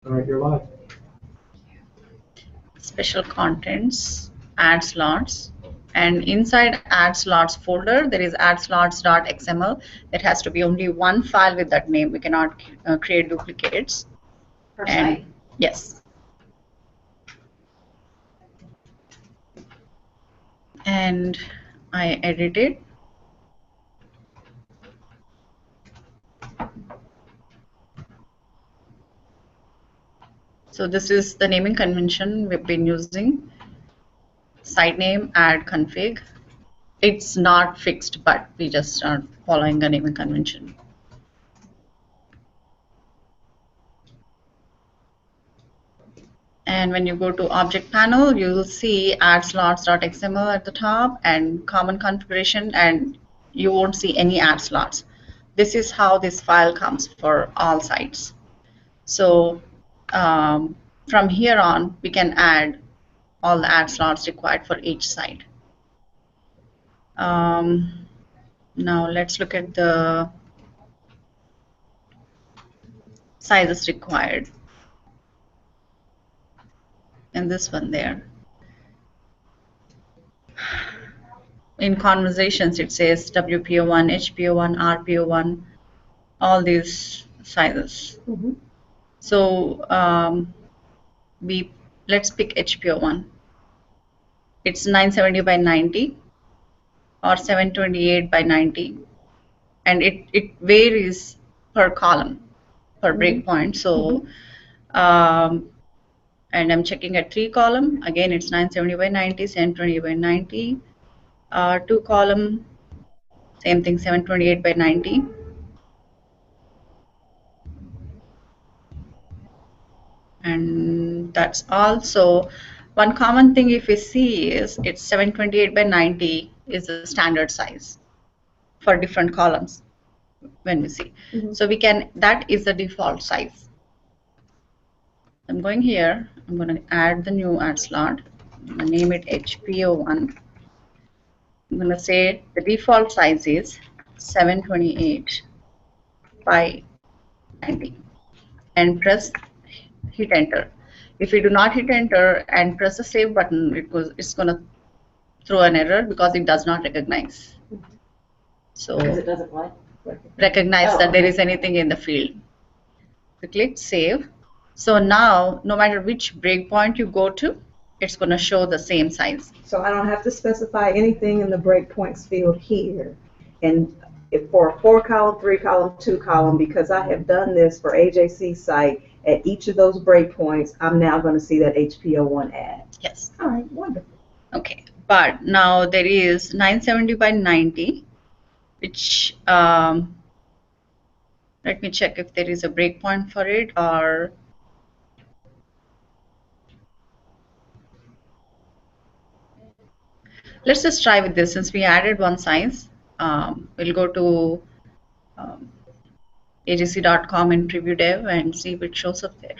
All right, you're live. Special contents, add slots, and inside add slots folder there is add slots.xml. There has to be only one file with that name. We cannot create duplicates. Per And site? yes, and I edit it. So this is the naming convention we've been using. Site name, add config. It's not fixed, but we just are following a naming convention. And when you go to object panel, you will see add slots.xml at the top and common configuration, and you won't see any add slots. This is how this file comes for all sites. So from here on, we can add all the add slots required for each site. Now let's look at the sizes required. And this one there. In conversations, it says WPO1, HPO1, RPO1, all these sizes. Mm-hmm. So let's pick HPO1. It's 970 by 90 or 728 by 90, and it varies per column, per breakpoint. So, and I'm checking at 3 column. Again, it's 970 by 90, 728 by 90. 2 column, same thing, 728 by 90. And that's also one common thing if we see is it's 728 by 90 is the standard size for different columns when we see. So we can, that is the default size. I'm going here, I'm going to add the new add slot. I'm going to name it HPO1. I'm going to say the default size is 728 by 90 and press hit enter. If we do not hit enter and press the save button, it's going to throw an error because it does not recognize. So Because it doesn't what? recognize that there is anything in the field. We click save. So now, no matter which breakpoint you go to, it's going to show the same size. So I don't have to specify anything in the breakpoints field here. And if for a 4-column, 3-column, 2-column, because I have done this for AJC site, at each of those breakpoints, I'm now going to see that HPO1 add. Yes. All right, wonderful. Okay, but now there is 970 by 90, which let me check if there is a breakpoint for it or let's just try with this since we added one size. We'll go to ajc.com in preview dev and see if it shows up there.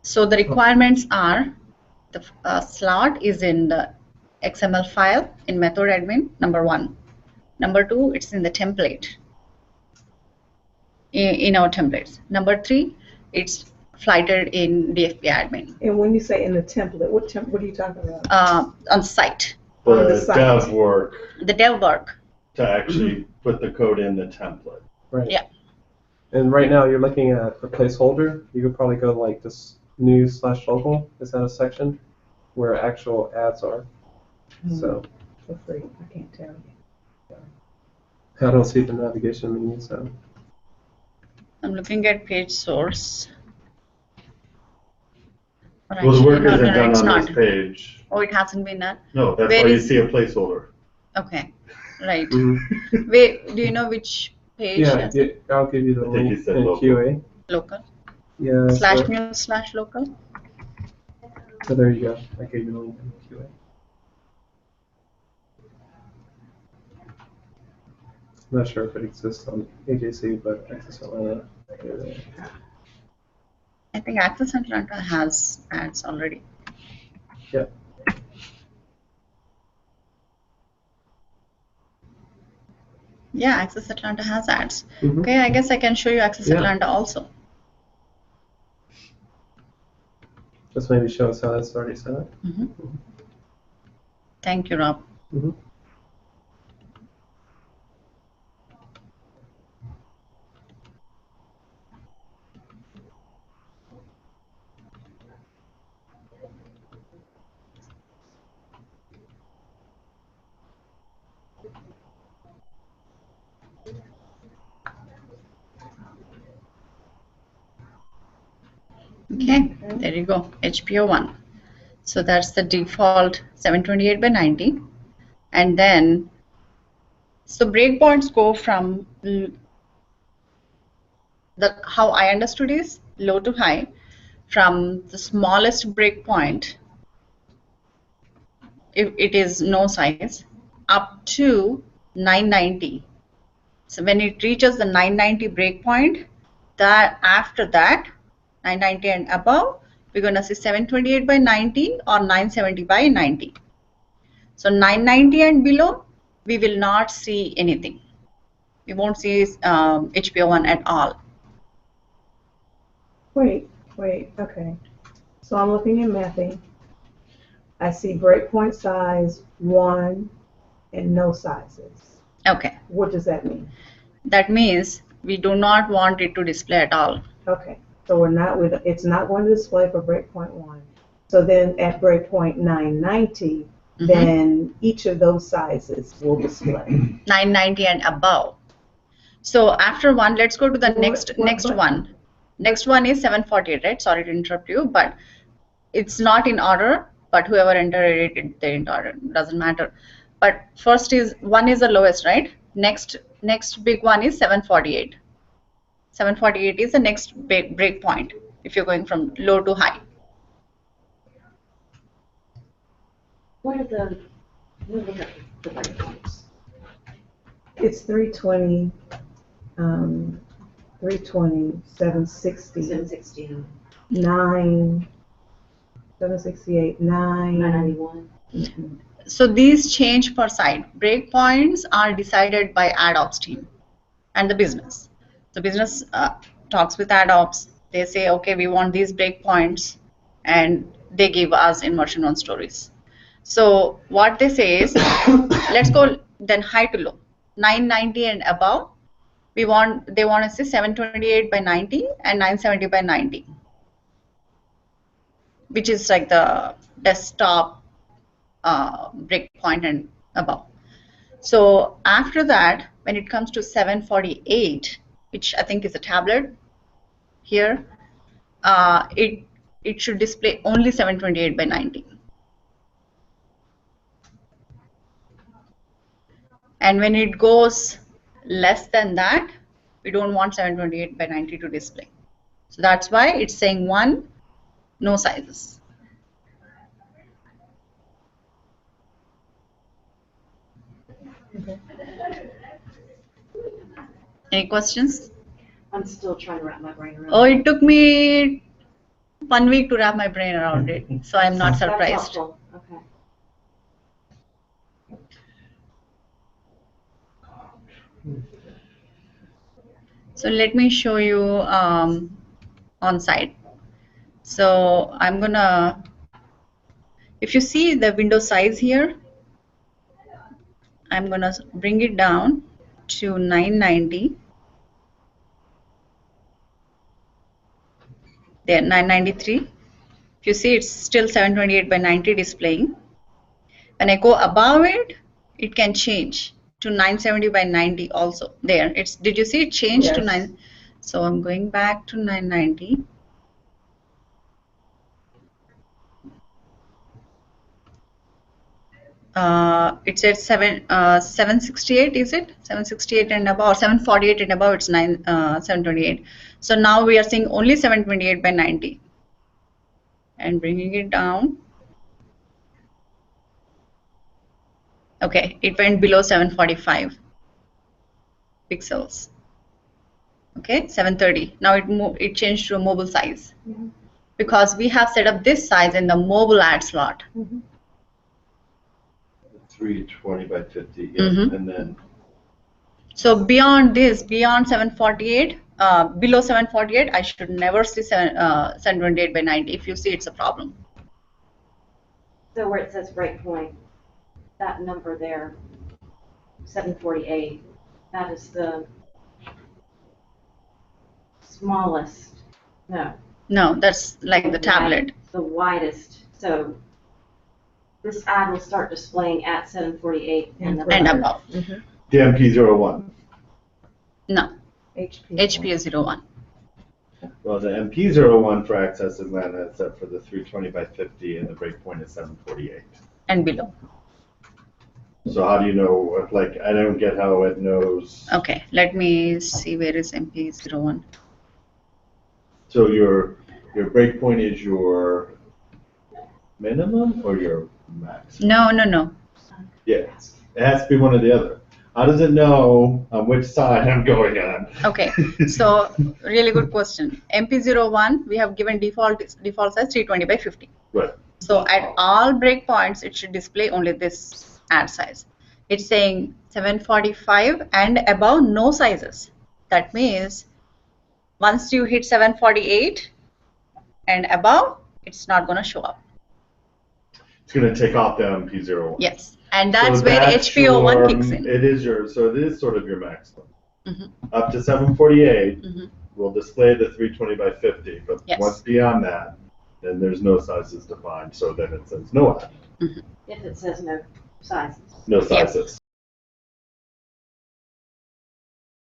So the requirements are the slot is in the XML file in method admin, number 1. Number 2, it's in the template, in our templates. Number 3, it's flighted in DFP admin. And when you say in the template, what are you talking about? On site. On the The site. dev work The dev work. to actually put the code in the template. Right. Yeah. And right now you're looking at a placeholder. You could probably go like this news/local. Is that a section where actual ads are? So For free, I can't tell you. I don't see the navigation menu. So I'm looking at page source. Or Well, the actually, work no, isn't no, done it's on not. this page. Oh, it hasn't been done? No, that's Where why you is- see a placeholder. Okay, right. Mhm. Wait, do you know which page? yeah, I'll give you the I think link you said in local. QA. Local. Yeah. / news / local. So there you go. I gave you the link in QA. I'm not sure if it exists on AJC, but Access Atlanta. I think Access Atlanta has ads already. Yep. Yeah, Access Atlanta has ads. Mhm. Okay, I guess I can show you Access Yeah. Atlanta also. Just maybe show us how that's already set up. Thank you, Rob. Mhm. Okay, there you go, HPO1. So that's the default 728 by 90. And then, so breakpoints go from how I understood is low to high, from the smallest breakpoint, if it is no size, up to 990. So when it reaches the 990 breakpoint, that after that, 990 and above, we're going to see 728 by 90 or 970 by 90. So 990 and below, we will not see anything. We won't see HPO1 at all. Wait, okay. So I'm looking at mapping. I see breakpoint size 1 and no sizes. Okay, What does that mean? that means we do not want it to display at all. Okay, so it's not going to display for breakpoint 1. So then at breakpoint 990, then each of those sizes will display. 990 and above. So after one, let's go to the next one. Next one is 748, right? Sorry to interrupt you, but it's not in order, but whoever entered it, they in order, doesn't matter. But first is, one is the lowest, right? Next big one is 748. 748 is the next big break point if you're going from low to high. What are the breakpoints? It's 320, 320, 760, 760, 9, 768, 9. 991. Mhm. So these change per site. Breakpoints are decided by AdOps team and the business. The business talks with AdOps. They say, okay, we want these breakpoints, and they give us in version 1 stories. So what they say is, let's go then high to low, 990 and above. They want to see 728 by 90 and 970 by 90, which is like the desktop breakpoint and above. So after that, when it comes to 748, which I think is a tablet here, it should display only 728 by 90. And when it goes less than that, we don't want 728 by 90 to display. So that's why it's saying 1, no sizes. Any questions? I'm still trying to wrap my brain around. Oh, it took me 1 week to wrap my brain around it, so I'm not That's surprised. helpful. Okay. So let me show you on site. So I'm gonna, if you see the window size here, I'm gonna bring it down to 990. There, 993. If you see, it's still 728 by 90 displaying. When I go above it, it can change to 970 by 90 also. There, it's, did you see it changed to Yes. 9? So I'm going back to 990. It said 768, is it 768 and above, or 748 and above? It's 728. So now we are seeing only 728 by 90, and bringing it down. Okay, it went below 745 pixels. Okay, 730. Now it changed to a mobile size Mhm. because we have set up this size in the mobile ad slot. 320 by 50, yeah, Mhm. and then, So beyond this, beyond 748, below 748, I should never see 728 by 90. If you see, it's a problem. So where it says breakpoint, that number there, 748, that is the smallest, no. No, that's like the tablet. The widest, so this ad will start displaying at 748 and And above. the MP01. No, HP. HP01. Well, the MP01 for Access Atlanta is set for the 320 by 50 and the breakpoint is 748. And below. So how do you know, like, I don't get how it knows. Okay, let me see where is MP01. So your breakpoint is your minimum or your max? No, no, no. Yeah, it has to be one or the other. How does it know on which side I'm going on? Okay, so really good question. MP01, we have given default size 320 by 50. Right. So at all breakpoints, it should display only this ad size. It's saying 745 and above, no sizes. That means once you hit 748 and above, it's not going to show up. It's going to take off the MP01. Yes, and that's So where that's HPO1 your- kicks in. It is so it is sort of your maximum. Mhm. Up to 748 Mhm. will display the 320 by 50, but Yes. once beyond that, then there's no sizes defined, so then it says no ad, if it says no sizes. no Yeah. sizes.